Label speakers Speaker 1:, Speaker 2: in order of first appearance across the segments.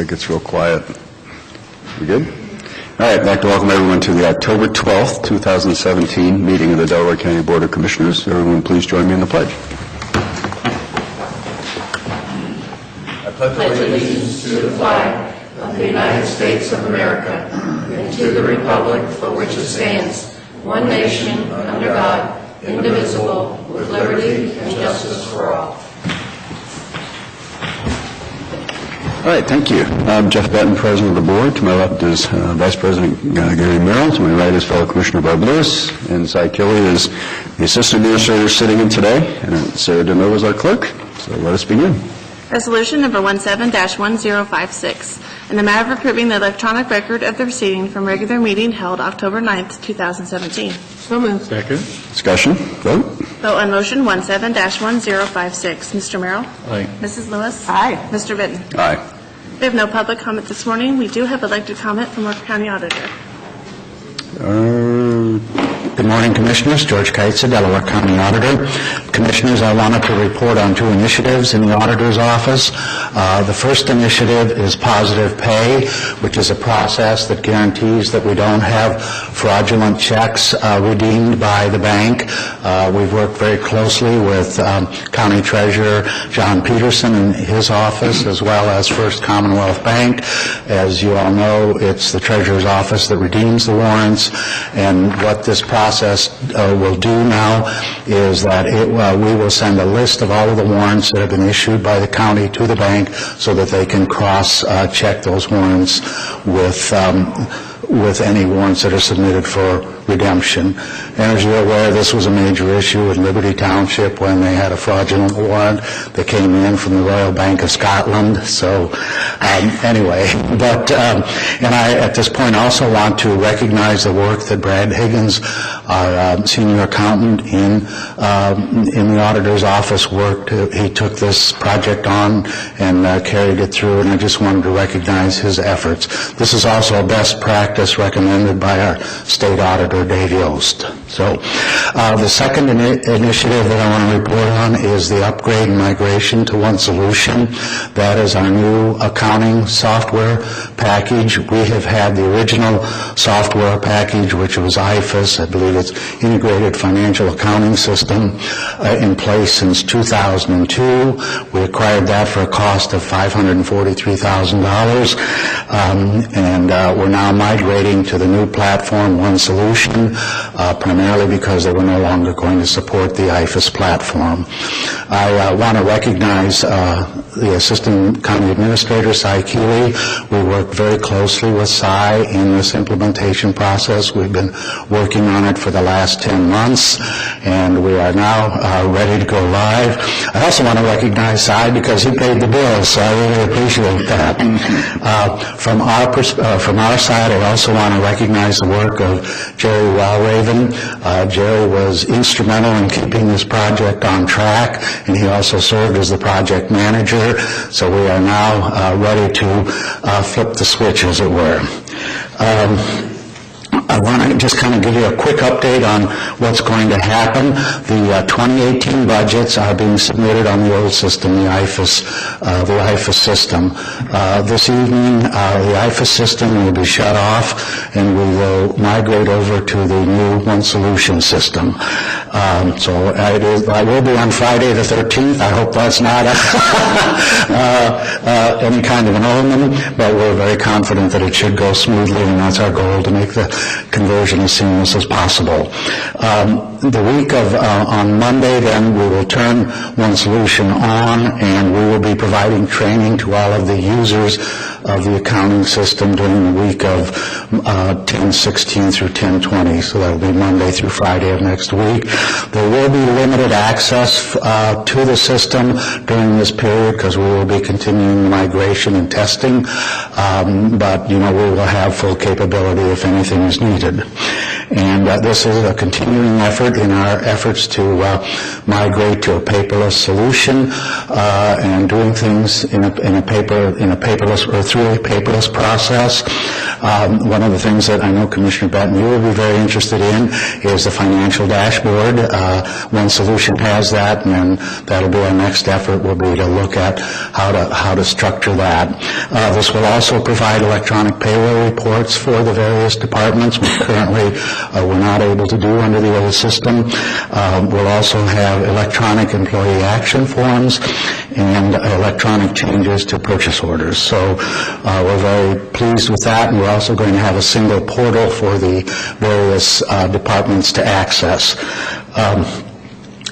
Speaker 1: It gets real quiet. We good? All right, I'd like to welcome everyone to the October 12th, 2017 meeting of the Delaware County Board of Commissioners. Everyone please join me in the pledge.
Speaker 2: I pledge allegiance to the flag of the United States of America and to the republic for which it stands, one nation, under God, indivisible, with liberty and justice for all.
Speaker 1: All right, thank you. I'm Jeff Benton, President of the Board. To my left is Vice President Gary Merrill. To my right is fellow Commissioner Barb Lewis. And Cy Kelly is the Assistant Administrator sitting in today. And Sarah DeNova is our clerk. So let us begin.
Speaker 3: Resolution number 17-1056, in the matter of approving the electronic record of the proceeding from regular meeting held October 9th, 2017.
Speaker 4: So moved.
Speaker 5: Second.
Speaker 1: Discussion. Vote.
Speaker 3: Vote on motion 17-1056. Mr. Merrill?
Speaker 5: Aye.
Speaker 3: Mrs. Lewis?
Speaker 4: Aye.
Speaker 3: Mr. Benton?
Speaker 1: Aye.
Speaker 3: We have no public comment this morning. We do have elected comment from our county auditor.
Speaker 6: Good morning, Commissioners. George Kaitza, Delaware County Auditor. Commissioners, I wanted to report on two initiatives in the Auditor's Office. The first initiative is Positive Pay, which is a process that guarantees that we don't have fraudulent checks redeemed by the bank. We've worked very closely with County Treasurer John Peterson and his office, as well as First Commonwealth Bank. As you all know, it's the Treasurer's Office that redeems the warrants, and what this process will do now is that we will send a list of all of the warrants that have been issued by the county to the bank so that they can cross-check those warrants with any warrants that are submitted for redemption. And as you're aware, this was a major issue in Liberty Township when they had a fraudulent warrant that came in from the Royal Bank of Scotland. So anyway, but and I at this point also want to recognize the work that Brad Higgins, our senior accountant in the auditor's office, worked. He took this project on and carried it through, and I just wanted to recognize his efforts. This is also a best practice recommended by our state auditor, Dave Yost. So the second initiative that I want to report on is the upgrade and migration to One Solution. That is our new accounting software package. We have had the original software package, which was IFAS, I believe it's Integrated Financial Accounting System, in place since 2002. We acquired that for a cost of $543,000, and we're now migrating to the new platform, One Solution, primarily because they were no longer going to support the IFAS platform. I want to recognize the Assistant County Administrator, Cy Keeley. We worked very closely with Cy in this implementation process. We've been working on it for the last 10 months, and we are now ready to go live. I also want to recognize Cy because he paid the bills, so I really appreciate that. From our side, I also want to recognize the work of Jerry Walraven. Jerry was instrumental in keeping this project on track, and he also served as the project manager. So we are now ready to flip the switch, as it were. I want to just kind of give you a quick update on what's going to happen. The 2018 budgets are being submitted on the old system, the IFAS system. This evening, the IFAS system will be shut off, and we will migrate over to the new One Solution system. So I will be on Friday the 13th. I hope that's not any kind of an omen, but we're very confident that it should go smoothly, and that's our goal, to make the conversion as seamless as possible. The week of on Monday, then, we will turn One Solution on, and we will be providing training to all of the users of the accounting system during the week of 10/16 through 10/20. So that will be Monday through Friday of next week. There will be limited access to the system during this period because we will be continuing migration and testing, but we will have full capability if anything is needed. And this is a continuing effort in our efforts to migrate to a paperless solution and doing things in a paperless or through a paperless process. One of the things that I know Commissioner Benton, you will be very interested in is the financial dashboard. One Solution has that, and then that'll be our next effort, will be to look at how to structure that. This will also provide electronic payroll reports for the various departments, which currently we're not able to do under the old system. We'll also have electronic employee action forms and electronic changes to purchase orders. So we're very pleased with that, and we're also going to have a single portal for the various departments to access.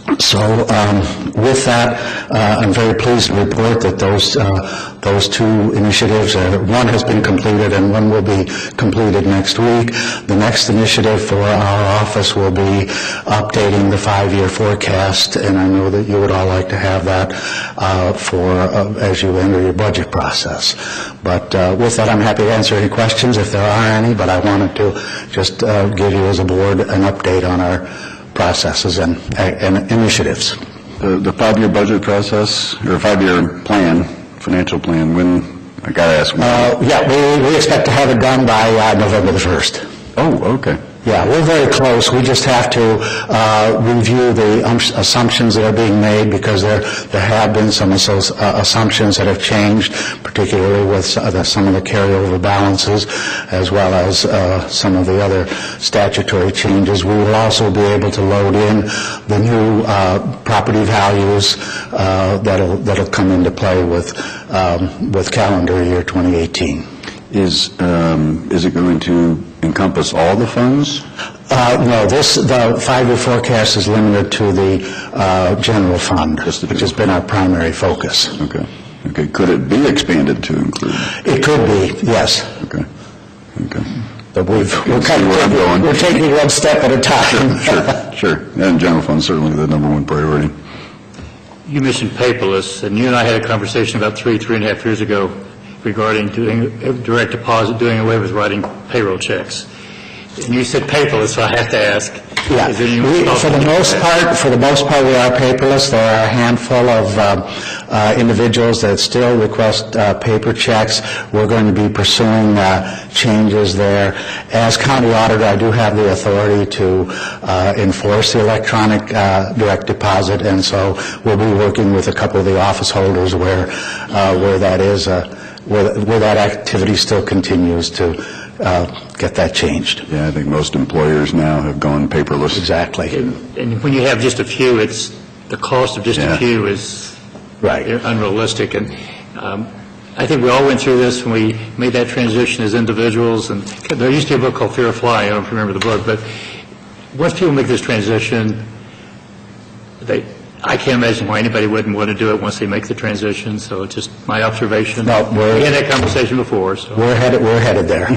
Speaker 6: With that, I'm very pleased to report that those two initiatives, one has been completed and one will be completed next week. The next initiative for our office will be updating the 5-year forecast, and I know that you would all like to have that as you enter your budget process. But with that, I'm happy to answer any questions if there are any, but I wanted to just give you as a board an update on our processes and initiatives.
Speaker 1: The 5-year budget process, or 5-year plan, financial plan, when, I got to ask when?
Speaker 6: Yeah, we expect to have it done by November the 1st.
Speaker 1: Oh, okay.
Speaker 6: Yeah, we're very close. We just have to review the assumptions that are being made, because there have been some assumptions that have changed, particularly with some of the carryover balances, as well as some of the other statutory changes. We will also be able to load in the new property values that'll come into play with calendar year 2018.
Speaker 1: Is it going to encompass all the funds?
Speaker 6: No, the 5-year forecast is limited to the general fund, which has been our primary focus.
Speaker 1: Okay. Okay. Could it be expanded to include?
Speaker 6: It could be, yes.
Speaker 1: Okay. Okay.
Speaker 6: But we're taking one step at a time.
Speaker 1: Sure. And general fund certainly the number one priority.
Speaker 4: You mentioned paperless, and you and I had a conversation about 3.5 years ago regarding doing direct deposit, doing away with writing payroll checks. And you said paperless, so I have to ask.
Speaker 6: Yeah,
Speaker 4: is there any
Speaker 6: for the most part, we are paperless. There are a handful of individuals that still request paper checks. We're going to be pursuing changes there. As county auditor, I do have the authority to enforce the electronic direct deposit, and so we'll be working with a couple of the office holders where that is where that activity still continues to get that changed.
Speaker 1: Yeah, I think most employers now have gone paperless.
Speaker 6: Exactly.
Speaker 4: And when you have just a few, the cost of just a few is
Speaker 6: right.
Speaker 4: Unrealistic. And I think we all went through this when we made that transition as individuals. And there used to be a book called Fear of Flying. I don't know if you remember the book, but once people make this transition, I can't imagine why anybody wouldn't want to do it once they make the transition. So it's just my observation.
Speaker 6: No,
Speaker 4: we had that conversation before. So.
Speaker 6: We're headed there.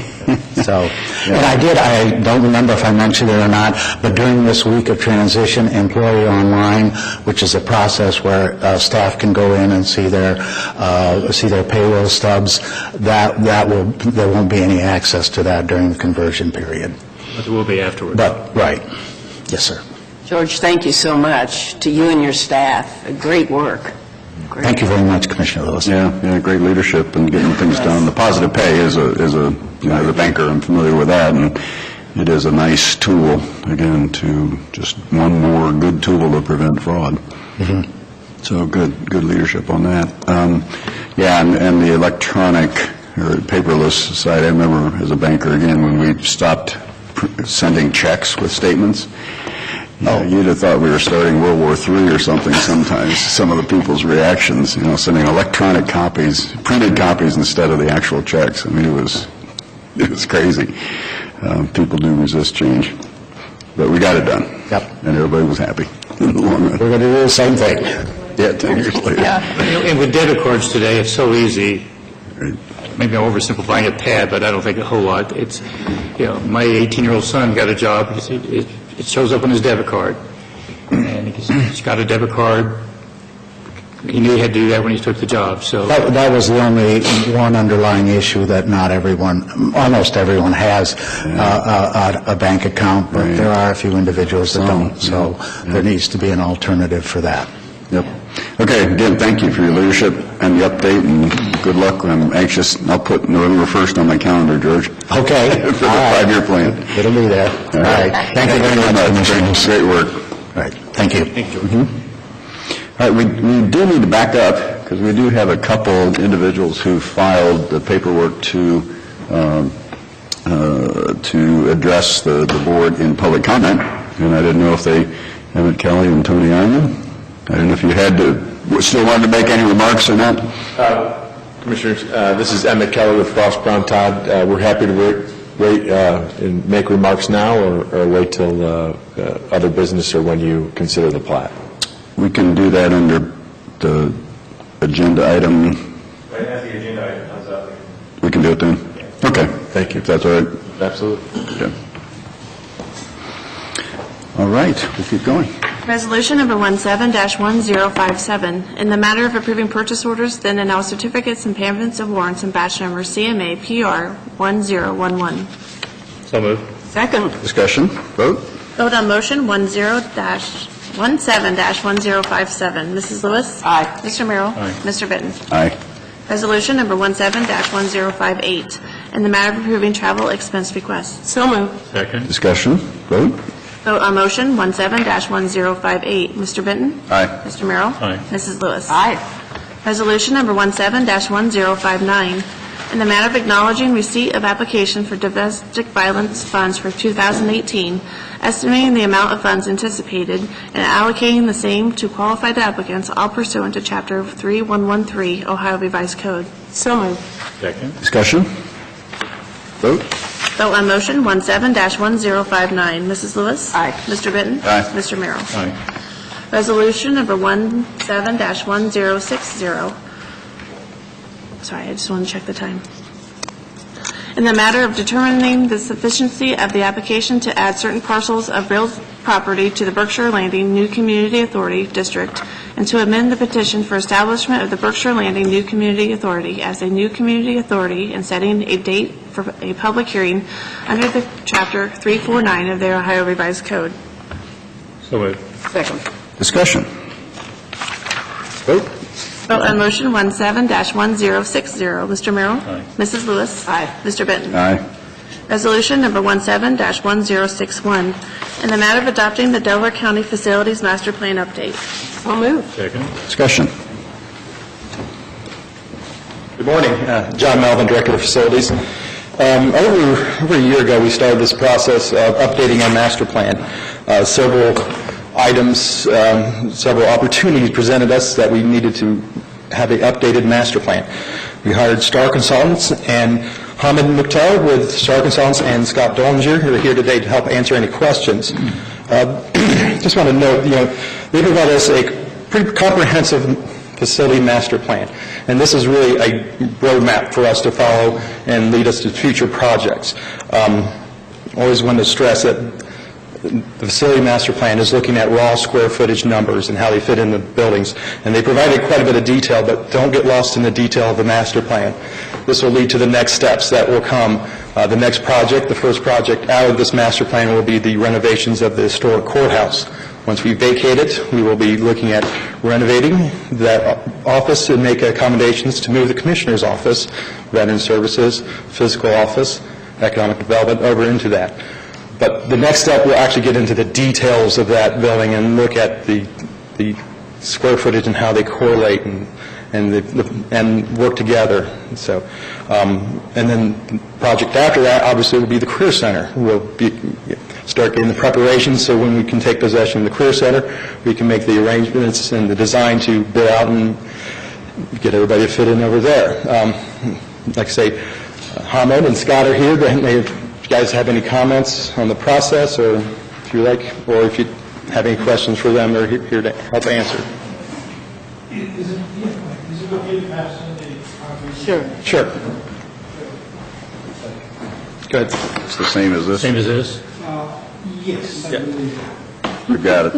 Speaker 6: So, and I don't remember if I mentioned it or not, but during this week of transition, Employee Online, which is a process where staff can go in and see their payroll stubs, there won't be any access to that during the conversion period.
Speaker 4: But there will be afterwards.
Speaker 6: But right, yes, sir.
Speaker 2: George, thank you so much to you and your staff. Great work. Great.
Speaker 6: Thank you very much, Commissioner Lewis.
Speaker 1: Yeah, great leadership and getting things done. The positive pay is as a banker, I'm familiar with that, and it is a nice tool, again, to just one more good tool to prevent fraud. Mm-hmm. So good leadership on that. And the electronic or paperless side, I remember as a banker, again, when we stopped sending checks with statements. You'd have thought we were starting World War III or something sometimes, some of the people's reactions, sending electronic copies, printed copies instead of the actual checks. I mean, it was crazy. People do resist change. But we got it done. Yep. And everybody was happy in the long run.
Speaker 6: We're going to do the same thing.
Speaker 1: Yeah, 10 years later.
Speaker 2: Yeah.
Speaker 4: And with debit cards today, it's so easy.
Speaker 1: Right.
Speaker 4: Maybe I'm oversimplifying it, Tad, but I don't think a whole lot. It's, my 18-year-old son got a job. It shows up on his debit card, and he's got a debit card. He knew he had to do that when he took the job. So
Speaker 6: that was the only one underlying issue, that not everyone, almost everyone has a bank account, but there are a few individuals that don't. So there needs to be an alternative for that.
Speaker 1: Yep. Okay, again, thank you for your leadership and the update, and good luck. I'm anxious. I'll put November 1st on my calendar, George,
Speaker 6: Okay.
Speaker 1: for the
Speaker 6: All right.
Speaker 1: 5-year plan.
Speaker 6: It'll be there. All right. Thank you very much, Commissioners.
Speaker 1: Great work.
Speaker 6: All right. Thank you.
Speaker 1: All right, we do need to back up, because we do have a couple individuals who filed the paperwork to address the board in public comment, and I didn't know if they, Emmett Kelly and Tony Ironman, I didn't know if you had to, still wanted to make any remarks or not?
Speaker 5: Commissioners, this is Emmett Keller with Frost Brown Todd. We're happy to wait and make remarks now, or wait till other business, or when you consider the plat.
Speaker 1: We can do that under the agenda item.
Speaker 7: Right as the agenda item comes up.
Speaker 1: We can do it then? Okay.
Speaker 5: Thank you.
Speaker 1: If that's all right.
Speaker 5: Absolutely.
Speaker 1: Okay. All right, we'll keep going.
Speaker 3: Resolution number 17-1057, in the matter of approving purchase orders, then and now certificates and payments of warrants and batch number CMA PR 1011.
Speaker 4: So moved.
Speaker 3: Second.
Speaker 1: Discussion, vote?
Speaker 3: Vote on motion 17-1057. Mrs. Lewis? Aye. Mr. Merrill?
Speaker 4: Aye.
Speaker 3: Mr. Benton?
Speaker 1: Aye.
Speaker 3: Resolution number 17-1058, in the matter of approving travel expense requests. So moved.
Speaker 4: Second.
Speaker 1: Discussion, vote?
Speaker 3: Vote on motion 17-1058. Mr. Benton?
Speaker 1: Aye.
Speaker 3: Mr. Merrill?
Speaker 4: Aye.
Speaker 3: Mrs. Lewis? Aye. Resolution number 17-1059, in the matter of acknowledging receipt of application for domestic violence funds for 2018, estimating the amount of funds anticipated, and allocating the same to qualified applicants, all pursuant to Chapter 3113 Ohio Revised Code. So moved.
Speaker 4: Second.
Speaker 1: Discussion, vote?
Speaker 3: Vote on motion 17-1059. Mrs. Lewis? Aye. Mr. Benton?
Speaker 1: Aye.
Speaker 3: Mr. Merrill?
Speaker 4: Aye.
Speaker 3: Resolution number 17-1060. Sorry, I just want to check the time. In the matter of determining the sufficiency of the application to add certain parcels of real property to the Berkshire Landing New Community Authority District, and to amend the petition for establishment of the Berkshire Landing New Community Authority as a new community authority, and setting a date for a public hearing under the Chapter 349 of the Ohio Revised Code.
Speaker 4: So moved.
Speaker 1: Discussion, vote?
Speaker 3: Vote on motion 17-1060. Mr. Merrill?
Speaker 4: Aye.
Speaker 3: Mrs. Lewis? Aye. Mr. Benton?
Speaker 1: Aye.
Speaker 3: Resolution number 17-1061, in the matter of adopting the Delaware County Facilities Master Plan update. So moved.
Speaker 4: Second.
Speaker 1: Discussion,
Speaker 7: Good morning. John Melvin, Director of Facilities. Over a year ago, we started this process of updating our master plan. Several items, several opportunities presented us that we needed to have an updated master plan. We hired Star Consultants, and Hamid Mukhtar with Star Consultants and Scott Dollinger, who are here today to help answer any questions. Just want to note, they provided us a pretty comprehensive facility master plan, and this is really a roadmap for us to follow and lead us to future projects. Always want to stress that the facility master plan is looking at raw square footage numbers and how they fit in the buildings, and they provided quite a bit of detail, but don't get lost in the detail of the master plan. This will lead to the next steps that will come. The next project, the first project out of this master plan, will be the renovations of the historic courthouse. Once we vacate it, we will be looking at renovating that office and make accommodations to move the Commissioner's office, Veteran Services, Physical Office, Economic Development over into that. But the next step, we'll actually get into the details of that building and look at the square footage and how they correlate and work together. So, and then the project after that, obviously, will be the Career Center. We'll start getting the preparations, so when we can take possession of the Career Center, we can make the arrangements and the design to bid out and get everybody to fit in over there. Like I say, Hamid and Scott are here. If you guys have any comments on the process, or if you like, or if you have any questions for them, they're here to help answer.
Speaker 8: Is it okay to pass in the concrete?
Speaker 7: Sure. Good.
Speaker 1: it's the same as this?
Speaker 4: Same as this?
Speaker 8: Yes, I believe.
Speaker 1: You got it.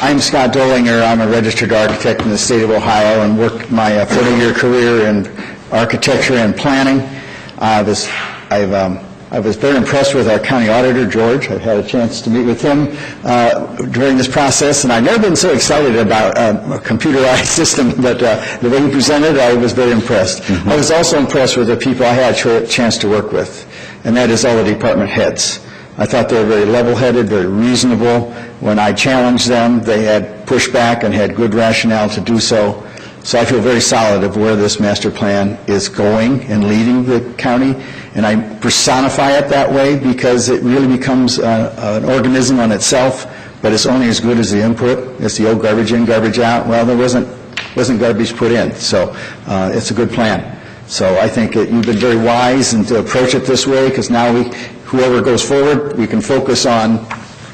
Speaker 6: I'm Scott Dollinger. I'm a registered architect in the state of Ohio and worked my 40-year career in architecture and planning. I've I was very impressed with our county auditor, George. I've had a chance to meet with him during this process, and I've never been so excited about a computerized system, but the way he presented, I was very impressed. I was also impressed with the people I had a chance to work with, and that is all the department heads. I thought they were very level-headed, very reasonable. When I challenged them, they had pushback and had good rationale to do so. So I feel very solid of where this master plan is going and leading the county, and I personify it that way because it really becomes an organism on itself, but it's only as good as the input. It's the old garbage in, garbage out. Well, there wasn't garbage put in, so it's a good plan. So I think that you've been very wise and to approach it this way, because now whoever goes forward, we can focus on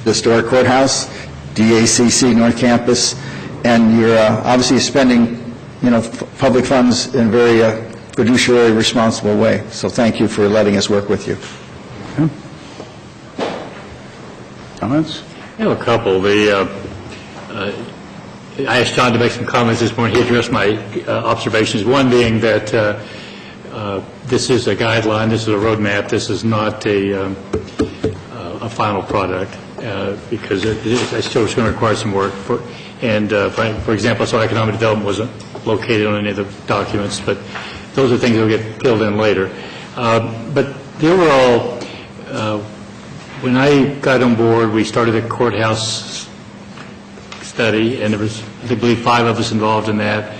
Speaker 6: the historic courthouse, DACC North Campus, and you're obviously spending public funds in a very fiduciary, responsible way. So thank you for letting us work with you.
Speaker 1: Comments?
Speaker 4: I have a couple. I asked John to make some comments this morning. He addressed my observations, one being that this is a guideline, this is a roadmap, this is not a final product, because it still is going to require some work. For example, so economic development wasn't located on any of the documents, but those are things that will get filled in later. But the overall, when I got on board, we started a courthouse study, and there was, I believe, 5 of us involved in that.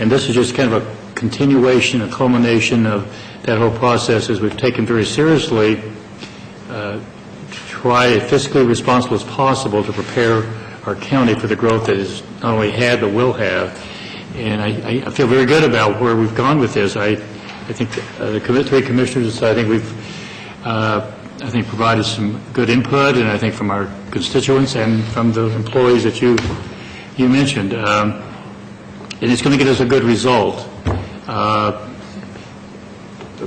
Speaker 4: And this is just kind of a continuation, a culmination of that whole process, as we've taken very seriously to try as fiscally responsible as possible to prepare our county for the growth that is not only had but will have. And I feel very good about where we've gone with this. I think the 3 commissioners, I think we've provided some good input, and I think from our constituents and from the employees that you mentioned. And it's going to get us a good result.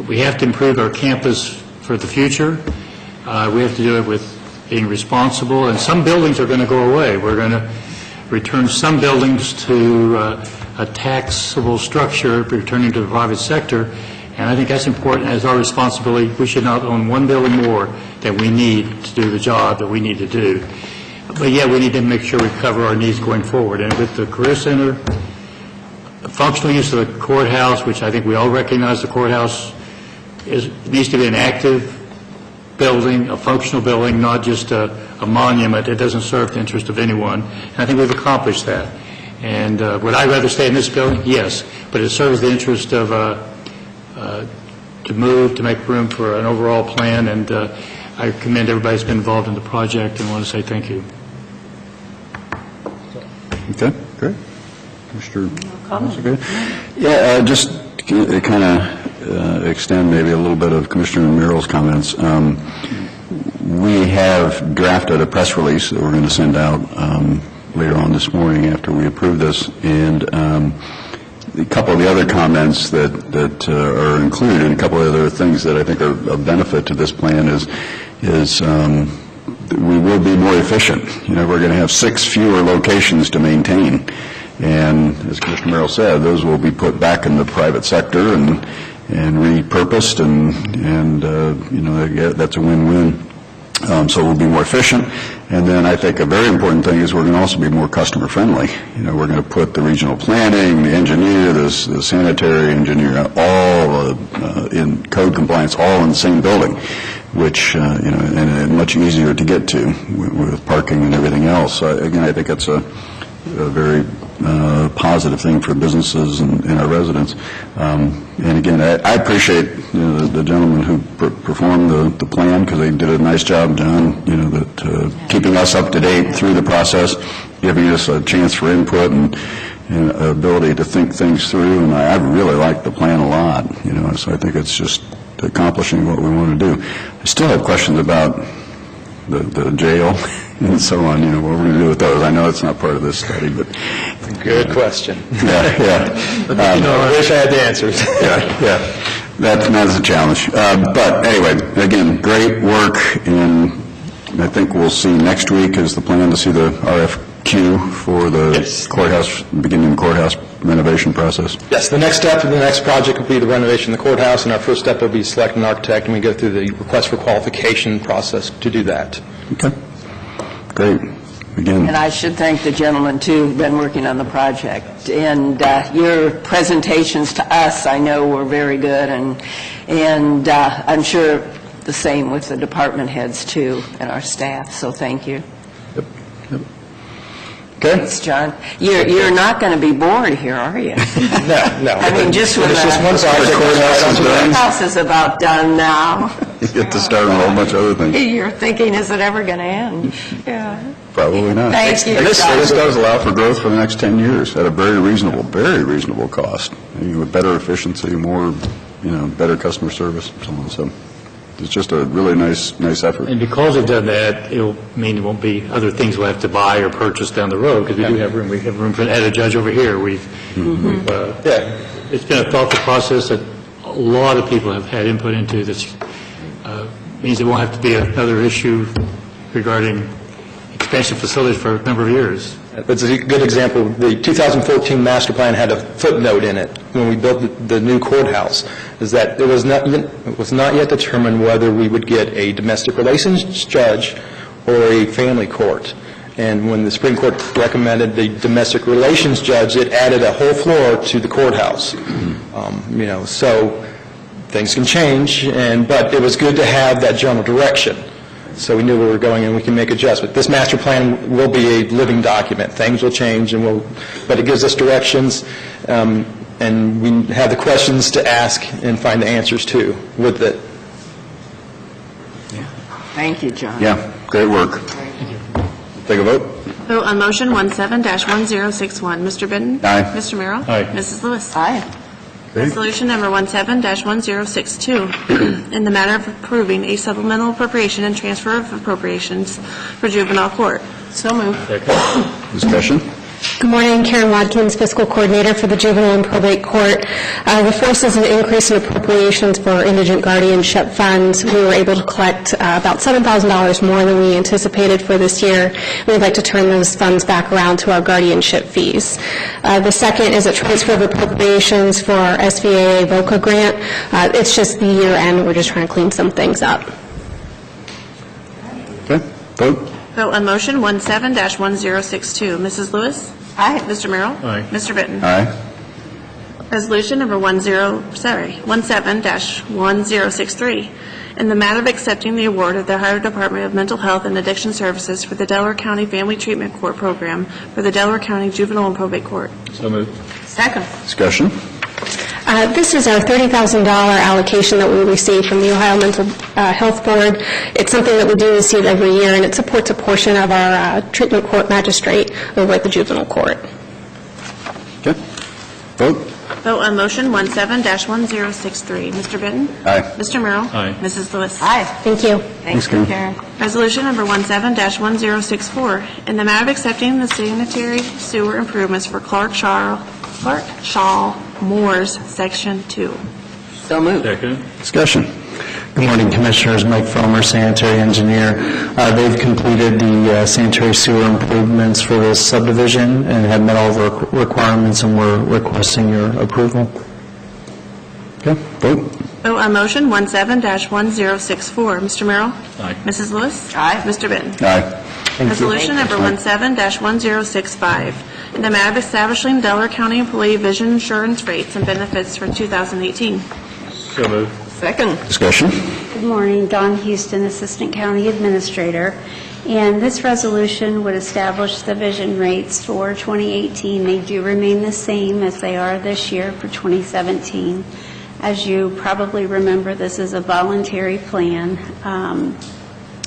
Speaker 4: We have to improve our campus for the future. We have to do it with being responsible, and some buildings are going to go away. We're going to return some buildings to a taxable structure, returning to the private sector, and I think that's important as our responsibility. We should not own one building more that we need to do the job that we need to do. But yeah, we need to make sure we cover our needs going forward. And with the Career Center, the functional use of the courthouse, which I think we all recognize the courthouse needs to be an active building, a functional building, not just a monument. It doesn't serve the interest of anyone. And I think we've accomplished that. And would I rather stay in this building? Yes. But it serves the interest of to move, to make room for an overall plan. And I commend everybody who's been involved in the project and want to say thank you.
Speaker 1: Okay, great. Mr. Okay. Yeah, just to kind of extend maybe a little bit of Commissioner Merrill's comments. We have drafted a press release that we're going to send out later on this morning after we approve this, and a couple of the other comments that are included, and a couple of other things that I think are of benefit to this plan is we will be more efficient. We're going to have 6 fewer locations to maintain, and as Commissioner Merrill said, those will be put back in the private sector and repurposed, and that's a win-win. So we'll be more efficient. And then I think a very important thing is we're going to also be more customer-friendly. We're going to put the regional planning, the engineer, the sanitary engineer, all in code compliance, all in the same building, which, and much easier to get to with parking and everything else. So again, I think that's a very positive thing for businesses and our residents. And again, I appreciate the gentleman who performed the plan, because they did a nice job, John, keeping us up to date through the process, giving us a chance for input and ability to think things through. And I really like the plan a lot, so I think it's just accomplishing what we want to do. I still have questions about the jail and so on, what we're going to do with those. I know it's not part of this study, but...
Speaker 7: Good question.
Speaker 1: Yeah.
Speaker 7: I wish I had the answers.
Speaker 1: Yeah. That's a challenge. But anyway, again, great work, and I think we'll see next week is the plan to see the RFQ queue for the
Speaker 7: Yes.
Speaker 1: courthouse, beginning the courthouse renovation process.
Speaker 7: Yes, the next step of the next project will be the renovation of the courthouse, and our first step will be selecting an architect, and we go through the request for qualification process to do that.
Speaker 1: Okay. Great. Again,
Speaker 2: And I should thank the gentleman, too, who've been working on the project. And your presentations to us, I know, were very good, and I'm sure the same with the department heads, too, and our staff, so thank you.
Speaker 1: okay.
Speaker 2: Thanks, John. You're not going to be bored here, are you?
Speaker 7: No.
Speaker 2: I mean, just when
Speaker 7: It's just
Speaker 2: the
Speaker 7: one project.
Speaker 1: courthouse is done.
Speaker 2: house is about done now,
Speaker 1: You get to start on a whole bunch of other things.
Speaker 2: you're thinking, is it ever going to end? Yeah.
Speaker 1: Probably not.
Speaker 2: Thank you,
Speaker 1: And this
Speaker 2: John.
Speaker 1: does allow for growth for the next 10 years at a very reasonable cost. With better efficiency, more, better customer service, so on. So it's just a really nice effort.
Speaker 4: And because they've done that, it'll mean there won't be other things we'll have to buy or purchase down the road, because we do have room. We have room for add a judge over here. It's been a thoughtful process that a lot of people have had input into. This means it won't have to be another issue regarding expansion facilities for a number of years.
Speaker 7: It's a good example. The 2014 master plan had a footnote in it when we built the new courthouse, is that it was not yet determined whether we would get a domestic relations judge or a family court. And when the Supreme Court recommended the domestic relations judge, it added a whole floor to the courthouse. So things can change, but it was good to have that general direction. So we knew where we were going, and we can make adjustments. This master plan will be a living document. Things will change, but it gives us directions, and we have the questions to ask and find the answers to with it.
Speaker 2: Thank you, John.
Speaker 1: Yeah, great work. Take a vote.
Speaker 3: Vote on motion 17-1061. Mr. Benton?
Speaker 1: Aye.
Speaker 3: Mr. Merrill?
Speaker 4: Aye.
Speaker 3: Mrs. Lewis?
Speaker 2: Aye.
Speaker 3: Resolution number 17-1062, in the matter of approving a supplemental appropriation and transfer of appropriations for juvenile court.
Speaker 2: So moved.
Speaker 1: Discussion?
Speaker 9: Good morning, Karen Watkins, Fiscal Coordinator for the Juvenile and Probate Court. The first is an increase in appropriations for indigent guardianship funds. We were able to collect about $7,000 more than we anticipated for this year. We'd like to turn those funds back around to our guardianship fees. The second is a transfer of appropriations for our SVAA VOCA grant. It's just the year end. We're just trying to clean some things up.
Speaker 1: Okay, vote.
Speaker 3: Vote on motion 17-1062. Mrs. Lewis?
Speaker 2: Aye.
Speaker 3: Mr. Merrill?
Speaker 4: Aye.
Speaker 3: Mr. Benton?
Speaker 1: Aye.
Speaker 3: Resolution number 17-1063, in the matter of accepting the award of the Ohio Department of Mental Health and Addiction Services for the Delaware County Family Treatment Court Program for the Delaware County Juvenile and Probate Court.
Speaker 4: So moved.
Speaker 2: Second.
Speaker 1: Discussion?
Speaker 9: This is our $30,000 allocation that we received from the Ohio Mental Health Board. It's something that we do receive every year, and it supports a portion of our treatment court magistrate over at the juvenile court.
Speaker 1: Okay. Vote.
Speaker 3: Vote on motion 17-1063. Mr. Benton?
Speaker 1: Aye.
Speaker 3: Mr. Merrill?
Speaker 4: Aye.
Speaker 3: Mrs. Lewis?
Speaker 2: Aye.
Speaker 9: Thank you.
Speaker 2: Thanks,
Speaker 1: Karen.
Speaker 2: Karen.
Speaker 3: Resolution number 17-1064, in the matter of accepting the sanitary sewer improvements for Clark Shaw Moore's Section 2.
Speaker 2: So moved.
Speaker 4: Second.
Speaker 1: Discussion?
Speaker 6: Good morning, Commissioners. Mike Fromer, sanitary engineer. They've completed the sanitary sewer improvements for this subdivision and have met all the requirements, and we're requesting your approval.
Speaker 1: Okay, vote.
Speaker 3: Vote on motion 17-1064. Mr. Merrill?
Speaker 4: Aye.
Speaker 3: Mrs. Lewis?
Speaker 2: Aye.
Speaker 3: Mr. Benton?
Speaker 1: Aye.
Speaker 3: Resolution number 17-1065, in the matter of establishing Delaware County employee vision insurance rates and benefits for 2018.
Speaker 4: So moved.
Speaker 2: Second.
Speaker 1: Discussion?
Speaker 10: Good morning, Dawn Houston, Assistant County Administrator. And this resolution would establish the vision rates for 2018. They do remain the same as they are this year for 2017. As you probably remember, this is a voluntary plan,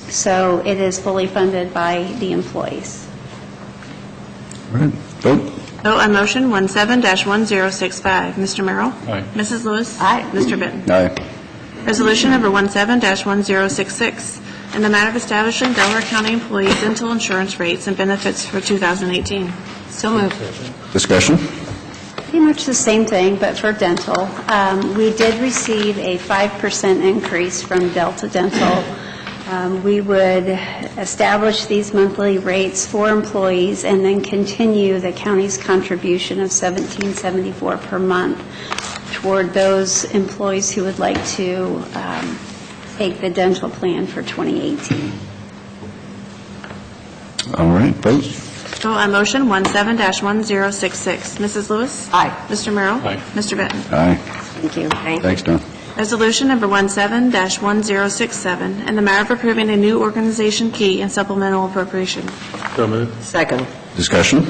Speaker 10: so it is fully funded by the employees.
Speaker 1: All right, vote.
Speaker 3: Vote on motion 17-1065. Mr. Merrill?
Speaker 4: Aye.
Speaker 3: Mrs. Lewis?
Speaker 2: Aye.
Speaker 3: Mr. Benton?
Speaker 1: Aye.
Speaker 3: Resolution number 17-1066, in the matter of establishing Delaware County employee dental insurance rates and benefits for 2018.
Speaker 2: So moved.
Speaker 1: Discussion?
Speaker 10: Pretty much the same thing, but for dental. We did receive a 5% increase from Delta Dental We would establish these monthly rates for employees and then continue the county's contribution of $17.74 per month toward those employees who would like to take the dental plan for 2018.
Speaker 1: All right, vote.
Speaker 3: Vote on motion 17-1066. Mrs. Lewis?
Speaker 2: Aye.
Speaker 3: Mr. Merrill?
Speaker 4: Aye.
Speaker 3: Mr. Benton?
Speaker 1: Aye.
Speaker 10: Thank you.
Speaker 1: Thanks, Don.
Speaker 3: Resolution number 17-1067, in the matter of approving a new organization key and supplemental appropriation.
Speaker 4: So moved.
Speaker 2: Second.
Speaker 1: Discussion?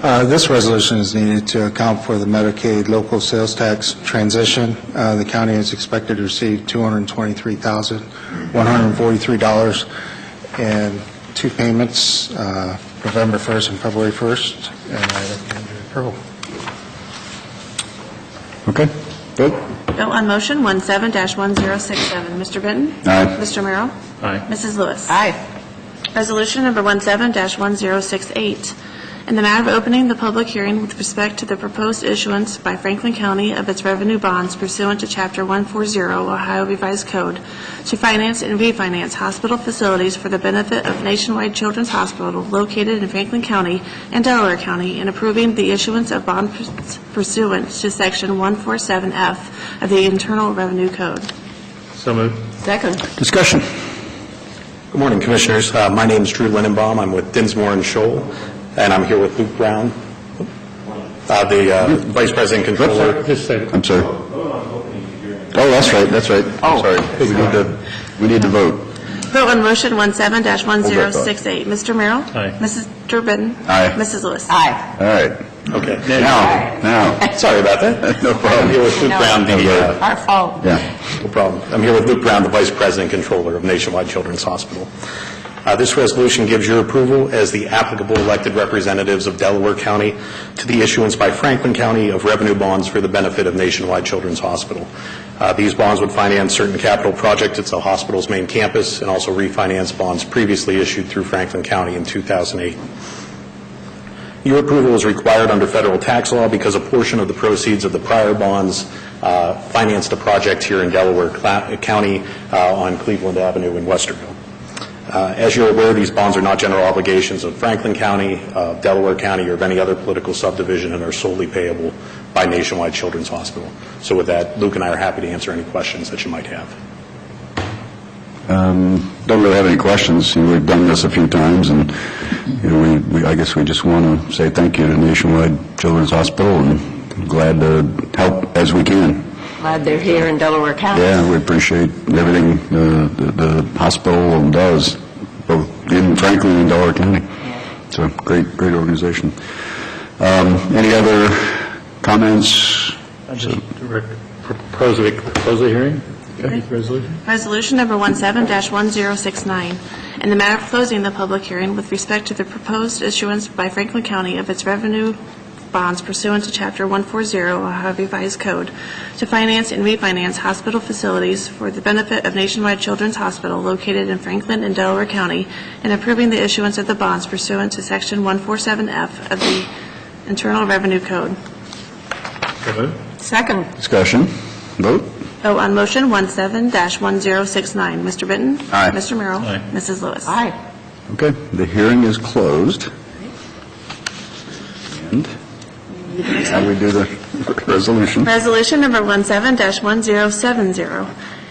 Speaker 11: This resolution is needed to account for the Medicaid local sales tax transition. The county is expected to receive $223,143 in two payments, November 1st and February 1st, and I recommend your approval.
Speaker 1: Okay, vote.
Speaker 3: Vote on motion 17-1067. Mr. Benton?
Speaker 1: Aye.
Speaker 3: Mr. Merrill?
Speaker 4: Aye.
Speaker 3: Mrs. Lewis?
Speaker 2: Aye.
Speaker 3: Resolution number 17-1068, in the matter of opening the public hearing with respect to the proposed issuance by Franklin County of its revenue bonds pursuant to Chapter 140 Ohio Revised Code to finance and refinance hospital facilities for the benefit of Nationwide Children's Hospital located in Franklin County and Delaware County, and approving the issuance of bonds pursuant to Section 147F of the Internal Revenue Code.
Speaker 4: So moved.
Speaker 2: Second.
Speaker 1: Discussion?
Speaker 7: Good morning, Commissioners. My name is Drew Linenbaum. I'm with Dinsmore and Scholl, and I'm here with Luke Brown, the Vice President Controller.
Speaker 4: Just a second.
Speaker 1: I'm sorry. Oh, that's right, that's right. Sorry. We need to vote.
Speaker 3: Vote on motion 17-1068. Mr. Merrill?
Speaker 4: Aye.
Speaker 3: Mr. Benton?
Speaker 1: Aye.
Speaker 3: Mrs. Lewis?
Speaker 2: Aye.
Speaker 1: All right.
Speaker 7: Okay.
Speaker 1: Now.
Speaker 7: Sorry about that.
Speaker 1: No
Speaker 7: I'm
Speaker 1: problem.
Speaker 7: here with Luke Brown,
Speaker 2: Our fault.
Speaker 1: Yeah.
Speaker 7: no problem. I'm here with Luke Brown, the Vice President Controller of Nationwide Children's Hospital. This resolution gives your approval as the applicable elected representatives of Delaware County to the issuance by Franklin County of revenue bonds for the benefit of Nationwide Children's Hospital. These bonds would finance certain capital projects at the hospital's main campus and also refinance bonds previously issued through Franklin County in 2008. Your approval is required under federal tax law because a portion of the proceeds of the prior bonds financed a project here in Delaware County on Cleveland Avenue in Westerville. As you're aware, these bonds are not general obligations of Franklin County, Delaware County, or of any other political subdivision, and are solely payable by Nationwide Children's Hospital. So with that, Luke and I are happy to answer any questions that you might have.
Speaker 1: Don't really have any questions. We've done this a few times, and I guess we just want to say thank you to Nationwide Children's Hospital, and glad to help as we can.
Speaker 2: Glad they're here in Delaware County.
Speaker 1: Yeah, we appreciate everything the hospital does, both in Franklin and Delaware County. It's a great organization. Any other comments?
Speaker 4: Close the hearing? Okay. Resolution?
Speaker 3: Resolution number 17-1069, in the matter of closing the public hearing with respect to the proposed issuance by Franklin County of its revenue bonds pursuant to Chapter 140 Ohio Revised Code to finance and refinance hospital facilities for the benefit of Nationwide Children's Hospital located in Franklin and Delaware County, and approving the issuance of the bonds pursuant to Section 147F of the Internal Revenue Code.
Speaker 4: So moved.
Speaker 2: Second.
Speaker 1: Discussion? Vote?
Speaker 3: Vote on motion 17-1069. Mr. Benton?
Speaker 1: Aye.
Speaker 3: Mr. Merrill?
Speaker 4: Aye.
Speaker 3: Mrs. Lewis?
Speaker 2: Aye.
Speaker 1: Okay, the hearing is closed. And now we do the resolution.
Speaker 3: Resolution number 17-1070,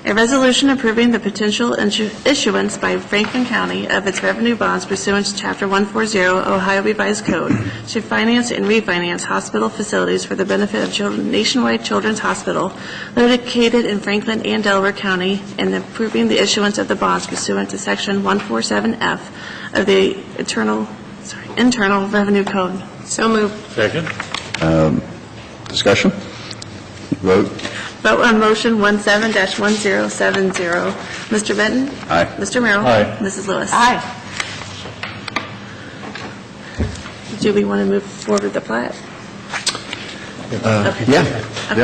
Speaker 3: a resolution approving the potential issuance by Franklin County of its revenue bonds pursuant to Chapter 140 Ohio Revised Code to finance and refinance hospital facilities for the benefit of Nationwide Children's Hospital located in Franklin and Delaware County, and approving the issuance of the bonds pursuant to Section 147F of the Internal Revenue Code.
Speaker 2: So moved.
Speaker 4: Second?
Speaker 1: Discussion? Vote?
Speaker 3: Vote on motion 17-1070. Mr. Benton?
Speaker 1: Aye.
Speaker 3: Mr. Merrill?
Speaker 4: Aye.
Speaker 3: Mrs. Lewis?
Speaker 2: Aye.
Speaker 3: Do we want to move forward with the plat? Okay.
Speaker 1: Yeah, I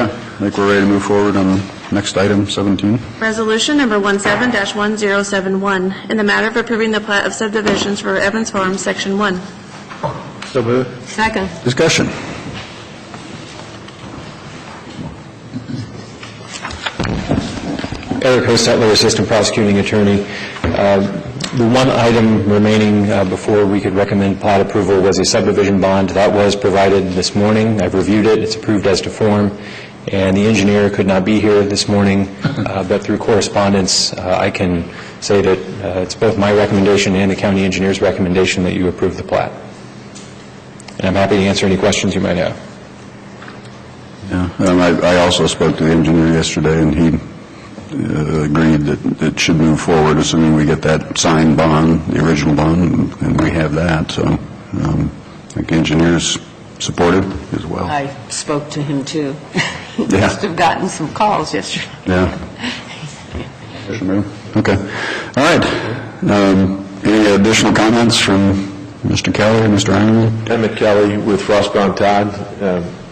Speaker 1: think we're ready to move forward on next item, 17.
Speaker 3: Resolution number 17-1071, in the matter of approving the plat of subdivisions for Evans Farm, Section 1.
Speaker 4: So moved.
Speaker 2: Second.
Speaker 1: Discussion?
Speaker 7: Eric Hostetler, Assistant Prosecuting Attorney. The one item remaining before we could recommend plat approval was a subdivision bond. That was provided this morning. I've reviewed it. It's approved as to form. And the engineer could not be here this morning, but through correspondence, I can say that it's both my recommendation and the county engineer's recommendation that you approve the plat. And I'm happy to answer any questions you might have.
Speaker 1: Yeah, I also spoke to the engineer yesterday, and he agreed that it should move forward, assuming we get that signed bond, the original bond, and we have that. So I think the engineer's supportive as well.
Speaker 2: I spoke to him, too. He
Speaker 1: Yeah.
Speaker 2: must have gotten some calls yesterday.
Speaker 1: Yeah. Okay. All right. Any additional comments from Mr. Kelly or Mr. Ironman?
Speaker 5: Emmett Kelly with Ross Brown Todd.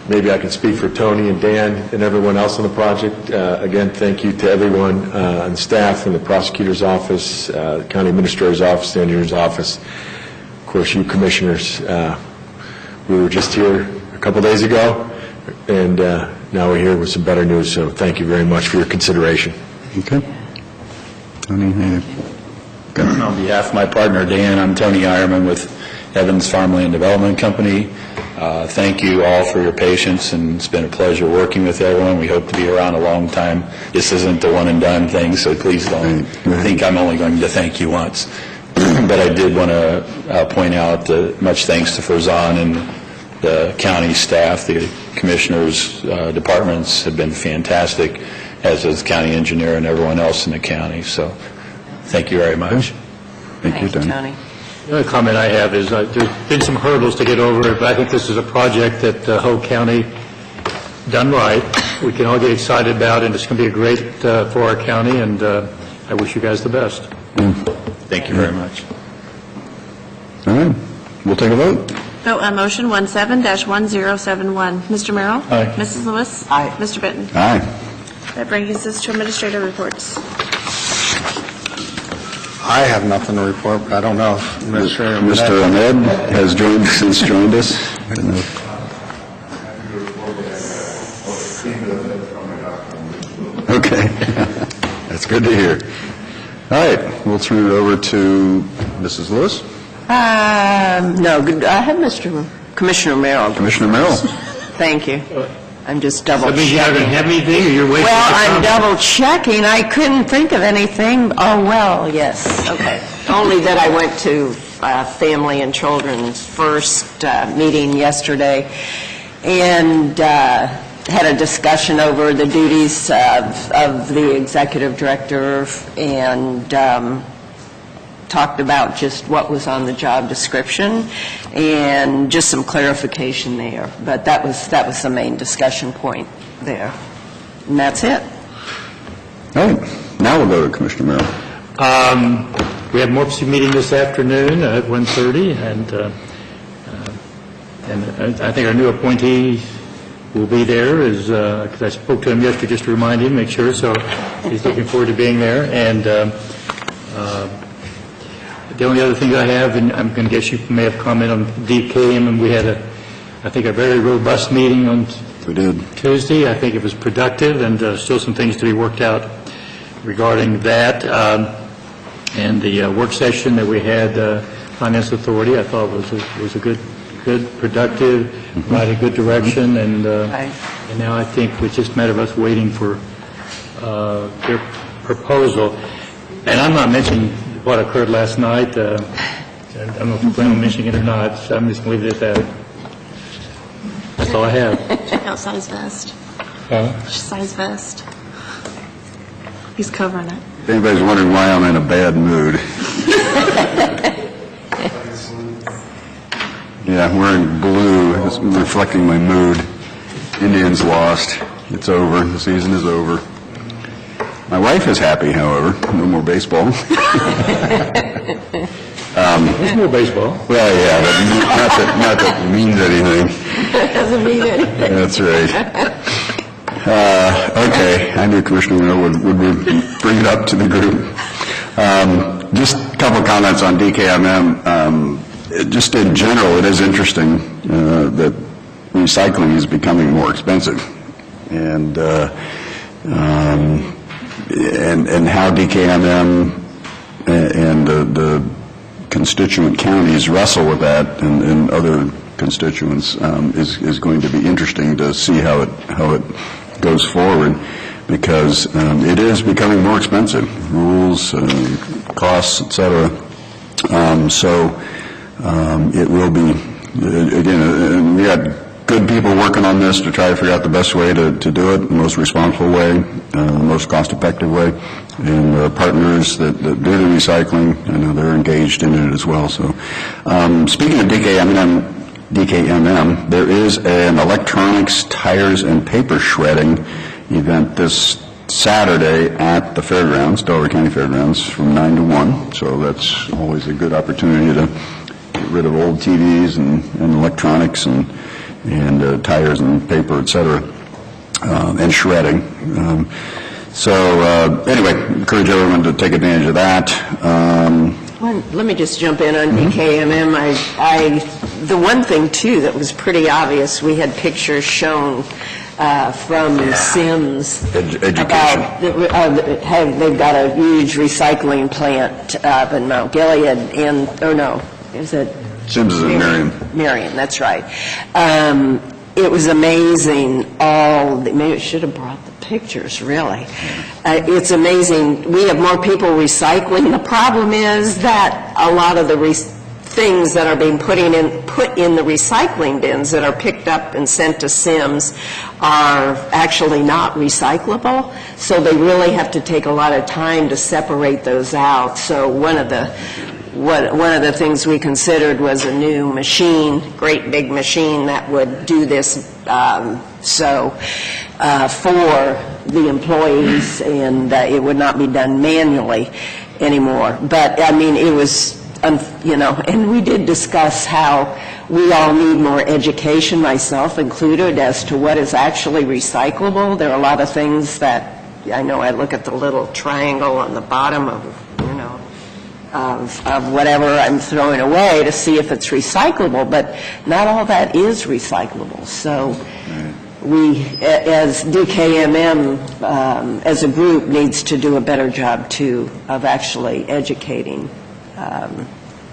Speaker 5: Maybe I can speak for Tony and Dan and everyone else on the project. Again, thank you to everyone on staff in the prosecutor's office, county administrator's office, the engineer's office, of course, you commissioners. We were just here a couple days ago, and now we're here with some better news, so thank you very much for your consideration.
Speaker 1: Okay. Tony, anything?
Speaker 12: On behalf of my partner, Dan, I'm Tony Ironman with Evans Farmland Development Company. Thank you all for your patience, and it's been a pleasure working with everyone. We hope to be around a long time. This isn't a one-and-done thing, so please don't think I'm only going to thank you once. But I did want to point out much thanks to Farzan and the county staff. The commissioners' departments have been fantastic, as is the county engineer and everyone else in the county. So thank you very much.
Speaker 1: Thank you, Tony.
Speaker 4: The other comment I have is there's been some hurdles to get over, but I think this is a project that Hope County, done right, we can all get excited about, and it's going to be a great for our county, and I wish you guys the best.
Speaker 12: Thank you very much.
Speaker 1: All right. We'll take a vote.
Speaker 3: Vote on motion 17-1071. Mr. Merrill?
Speaker 4: Aye.
Speaker 3: Mrs. Lewis?
Speaker 2: Aye.
Speaker 3: Mr. Bitton?
Speaker 1: Aye.
Speaker 3: That brings us to administrator reports.
Speaker 11: I have nothing to report, but I don't know if Administrator...
Speaker 1: Mr. Ahmed has since joined us. I don't know. Okay. That's good to hear. All right. We'll turn it over to Mrs. Lewis.
Speaker 2: No, I have Commissioner Merrill.
Speaker 1: Commissioner Merrill.
Speaker 2: Thank you. I'm just double
Speaker 4: That means you
Speaker 2: checking.
Speaker 4: haven't had anything, or you're waiting for
Speaker 2: Well,
Speaker 4: the
Speaker 2: I'm
Speaker 4: comment?
Speaker 2: double checking. I couldn't think of anything. Oh, well, yes. Okay. Only that I went to Family and Children's first meeting yesterday and had a discussion over the duties of the executive director and talked about just what was on the job description and just some clarification there. But that was the main discussion point there. And that's it.
Speaker 1: All right. Now we'll go to Commissioner Merrill.
Speaker 4: We have more meeting this afternoon at 1:30, and I think our new appointee will be there, because I spoke to him yesterday just to remind him, make sure, so he's looking forward to being there. And the only other thing I have, and I'm going to guess you may have commented on DKM, and we had I think a very robust meeting on
Speaker 1: We did.
Speaker 4: Tuesday. I think it was productive, and still some things to be worked out regarding that. And the work session that we had, Finance Authority, I thought was a good, productive, provided good direction, and now I think it's just a matter of us waiting for their proposal. And I'm not mentioning what occurred last night. I don't know if you plan on mentioning it or not, so I'm just going to leave it at that. That's all I have.
Speaker 3: Check out size vest. Size vest. He's covering it.
Speaker 1: If anybody's wondering why I'm in a bad mood. Yeah, I'm wearing blue. It's reflecting my mood. Indians lost. It's over. The season is over. My wife is happy, however. No more baseball.
Speaker 4: There's more baseball.
Speaker 1: Well, yeah, but not that it means anything.
Speaker 2: Doesn't mean it.
Speaker 1: That's right. Okay, I knew Commissioner Merrill would bring it up to the group. Just a couple of comments on DKMM. Just in general, it is interesting that recycling is becoming more expensive, and how DKMM and the constituent counties wrestle with that, and other constituents, is going to be interesting to see how it goes forward, because it is becoming more expensive, rules, costs, et cetera. So it will be, again, we got good people working on this to try to figure out the best way to do it, the most responsible way, the most cost-effective way, and partners that do the recycling, I know they're engaged in it as well. So speaking of DKMM, there is an electronics, tires, and paper shredding event this Saturday at the fairgrounds, Delaware County Fairgrounds, from 9 to 1. So that's always a good opportunity to get rid of old TVs and electronics and tires and paper, et cetera, and shredding. Anyway, encourage everyone to take advantage of that.
Speaker 2: Let me just jump in on DKMM. The one thing, too, that was pretty obvious, we had pictures shown from Sims
Speaker 1: Education.
Speaker 2: they've got a huge recycling plant up in Mount Gilead,
Speaker 1: Sims is in Marion.
Speaker 2: Marion, that's right. It was amazing, maybe I should have brought the pictures, really. It's amazing. We have more people recycling. The problem is that a lot of the things that are being put in the recycling bins that are picked up and sent to Sims are actually not recyclable, so they really have to take a lot of time to separate those out. So one of the things we considered was a new machine, great big machine that would do this for the employees, and it would not be done manually anymore. But, I mean, it was, and we did discuss how we all need more education, myself included, as to what is actually recyclable. There are a lot of things that, I know I look at the little triangle on the bottom of whatever I'm throwing away to see if it's recyclable, but not all that is recyclable. So we, as DKMM, as a group, needs to do a better job, too, of actually educating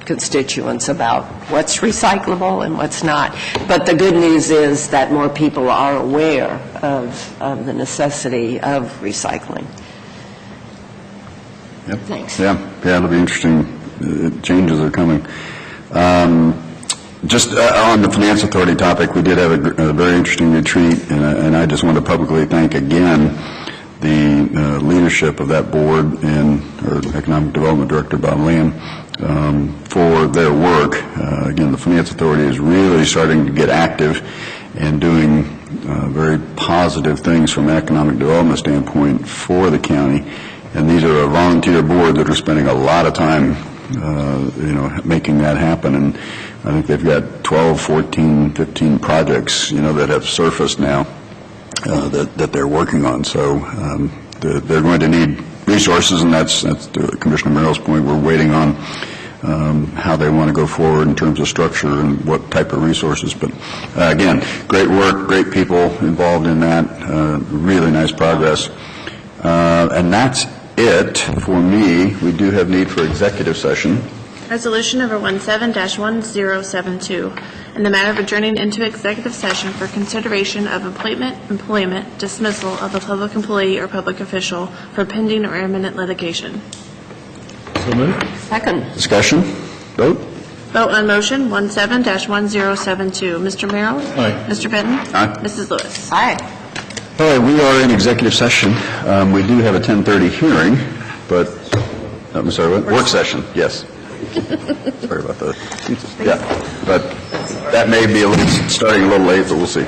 Speaker 2: constituents about what's recyclable and what's not. But the good news is that more people are aware of the necessity of recycling.
Speaker 1: Yep.
Speaker 2: Thanks.
Speaker 1: Yeah, it'll be interesting. Changes are coming. Just on the Finance Authority topic, we did have a very interesting retreat, and I just want to publicly thank again the leadership of that board and our Economic Development Director, Bob Lamb, for their work. Again, the Finance Authority is really starting to get active and doing very positive things from an economic development standpoint for the county. And these are a volunteer board that are spending a lot of time, making that happen. And I think they've got 12, 14, 15 projects, that have surfaced now that they're working on. So they're going to need resources, and that's to Commissioner Merrill's point. We're waiting on how they want to go forward in terms of structure and what type of resources. But again, great work, great people involved in that. Really nice progress. And that's it for me. We do have need for executive session.
Speaker 3: Resolution number 17-1072, in the matter of adjourning into executive session for consideration of employment, dismissal of a public employee or public official for pending or imminent litigation.
Speaker 12: So moved.
Speaker 2: Second.
Speaker 1: Discussion? Vote?
Speaker 3: Vote on motion 17-1072. Mr. Merrill?
Speaker 12: Aye.
Speaker 3: Mr. Benton?
Speaker 1: Aye.
Speaker 3: Mrs. Lewis?
Speaker 2: Aye.
Speaker 1: All right, we are in executive session. We do have a 10:30 hearing, but, I'm sorry, what? Work session, yes. Sorry about that. Yeah, but that may be starting a little late, but we'll see.